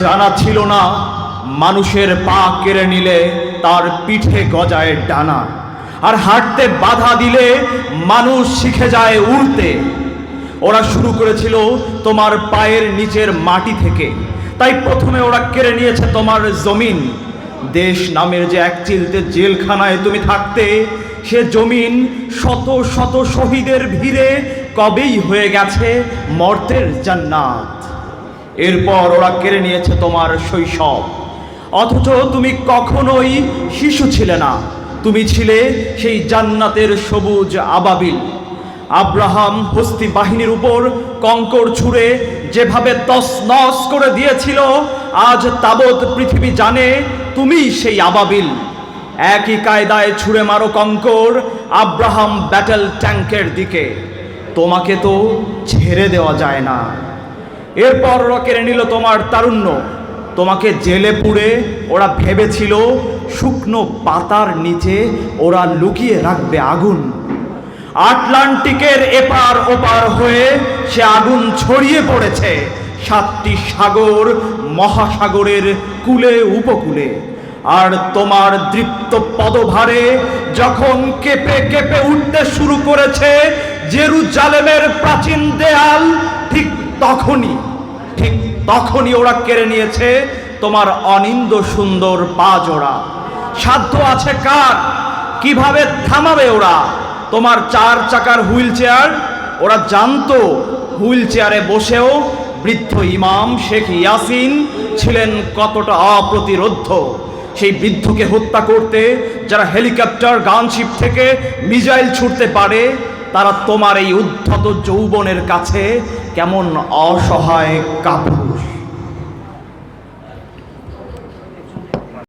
জানা ছিল না মানুষের পা কেড়ে নিলে তার পিঠে গজায় ডানা, আর হাঁটতে বাধা দিলে মানুষ শিখে যায় উড়তে। ওরা শুরু করেছিল তোমার পায়ের নিচের মাটি থেকে, তাই প্রথমে ওরা কেড়ে নিয়েছে তোমার জমিন। দেশ নামের যে এক চিলতে জেলখানায় তুমি থাকতে, সে জমিন শত শত শহীদের ভিড়ে কবেই হয়ে গেছে মর্তের জান্নাত। এরপর ওরা কেড়ে নিয়েছে তোমার শৈশব, অথচ তুমি কখনোই শিশু ছিলে না। তুমি ছিলে সেই জান্নাতের সবুজ আবাবিল। আব্রাহাম হস্তি বাহিনীর উপর কঙ্কর ছুঁড়ে যেভাবে তছনছ করে দিয়েছিল, আজ তাবৎ পৃথিবী জানে তুমি সেই আবাবিল। একই কায়দায় ছুঁড়ে মারো কঙ্কর আব্রাহাম ব্যাটেল ট্যাঙ্কের দিকে। তোমাকে তো ছেড়ে দেওয়া যায় না। এরপর ওরা কেড়ে নিল তোমার তারুণ্য। তোমাকে জেলে পুড়ে ওরা ভেবেছিল শুকনো পাতার নিচে ওরা লুকিয়ে রাখবে আগুন। আটলান্টিকের এপার ওপার হয়ে সে আগুন ছড়িয়ে পড়েছে 7টি সাগর মহাসাগরের কূলে উপকূলে। আর তোমার দৃপ্ত পদভারে যখন কেঁপে কেঁপে উঠতে শুরু করেছে জেরুজালেমের প্রাচীন দেয়াল, ঠিক তখনই ওরা কেড়ে নিয়েছে তোমার অনিন্দ সুন্দর পা জোড়া। সাধ্য আছে কার? কিভাবে থামাবে ওরা তোমার 4 চাকার হুইল চেয়ার? ওরা জানতো হুইল চেয়ারে বসেও বৃদ্ধ ইমাম শেখ ইয়াসিন ছিলেন কতটা অপ্রতিরোধ্য। সেই বৃদ্ধকে হত্যা করতে যারা হেলিকপ্টার গানশিপ থেকে মিসাইল ছুটতে পারে, তারা তোমার এই উদ্ধত যৌবনের কাছে কেমন অসহায় কাপুরুষ।